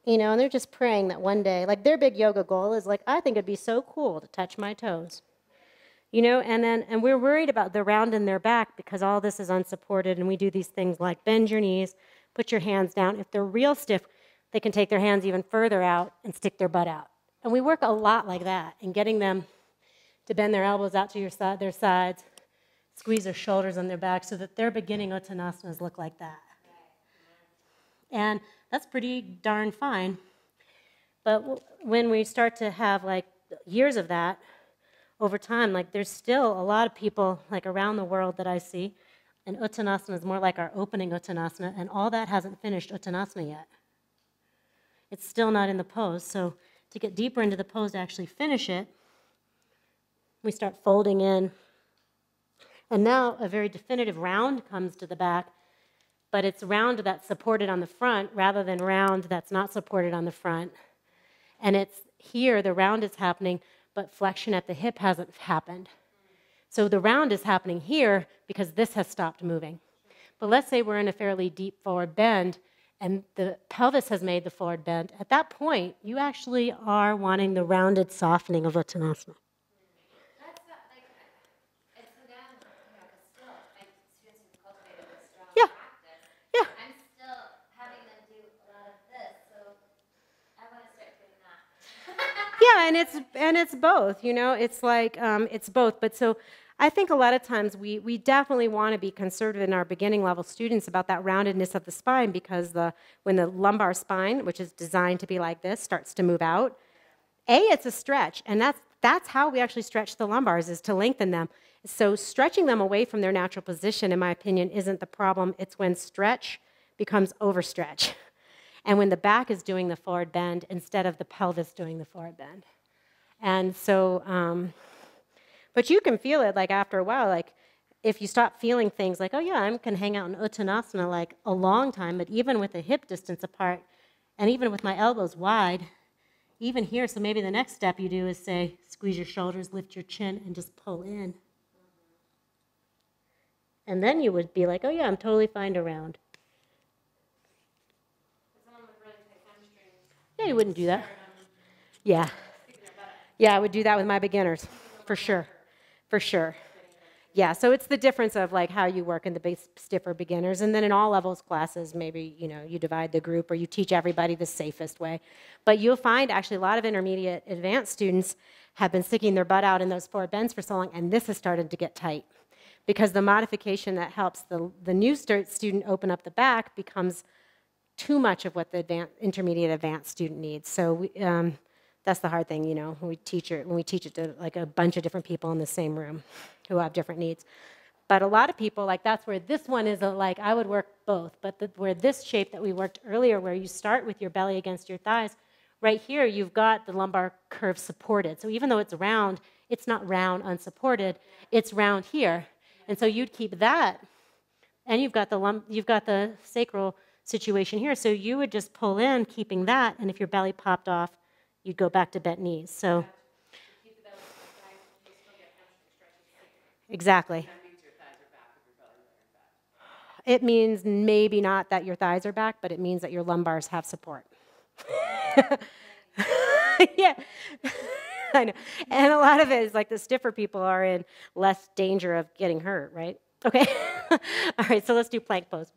You know, and they're just praying that one day, like their big yoga goal is like, I think it'd be so cool to touch my toes. You know, and we're worried about the round in their back because all this is unsupported, and we do these things like bend your knees, put your hands down. If they're real stiff, they can take their hands even further out and stick their butt out. And we work a lot like that, and getting them to bend their elbows out to their sides, squeeze their shoulders on their back so that their beginning uttanasanas look like that. And that's pretty darn fine. But when we start to have like years of that, over time, like there's still a lot of people like around the world that I see, and uttanasana is more like our opening uttanasana, and all that hasn't finished uttanasana yet. It's still not in the pose, so to get deeper into the pose to actually finish it, we start folding in. And now a very definitive round comes to the back, but it's round that's supported on the front rather than round that's not supported on the front. And it's here, the round is happening, but flexion at the hip hasn't happened. So the round is happening here because this has stopped moving. But let's say we're in a fairly deep forward bend and the pelvis has made the forward bend. At that point, you actually are wanting the rounded softening of uttanasana. That's not like, and so now, you know, because still, my students who've cultivated this strong Yeah. practice, Yeah. I'm still having them do a lot of this, so I want to start doing that. Yeah, and it's both, you know, it's like, it's both. But so I think a lot of times we definitely want to be conservative in our beginning level students about that roundedness of the spine because when the lumbar spine, which is designed to be like this, starts to move out, it's a stretch. And that's how we actually stretch the lumbars, is to lengthen them. So stretching them away from their natural position, in my opinion, isn't the problem. It's when stretch becomes overstretch. And when the back is doing the forward bend instead of the pelvis doing the forward bend. And so, but you can feel it like after a while, like if you stop feeling things like, oh yeah, I can hang out in uttanasana like a long time, but even with a hip distance apart, and even with my elbows wide, even here, so maybe the next step you do is say, squeeze your shoulders, lift your chin, and just pull in. And then you would be like, oh yeah, I'm totally fine to round. Yeah, you wouldn't do that. Yeah. Yeah, I would do that with my beginners, for sure. For sure. Yeah, so it's the difference of like how you work in the base stiffer beginners, and then in all levels classes, maybe, you know, you divide the group or you teach everybody the safest way. But you'll find actually a lot of intermediate advanced students have been sticking their butt out in those forward bends for so long, and this has started to get tight. Because the modification that helps the new student open up the back becomes too much of what the intermediate advanced student needs. So that's the hard thing, you know, when we teach it to like a bunch of different people in the same room who have different needs. But a lot of people, like that's where this one is like, I would work both, but where this shape that we worked earlier, where you start with your belly against your thighs, right here you've got the lumbar curve supported. So even though it's round, it's not round unsupported, it's round here. And so you'd keep that, and you've got the sacral situation here. So you would just pull in, keeping that, and if your belly popped off, you'd go back to bent knees. So exactly. That means your thighs are back if your belly layer back. It means maybe not that your thighs are back, but it means that your lumbars have support. Yeah. I know. And a lot of it is like the stiffer people are in less danger of getting hurt, right? Okay. All right, so let's do plank pose.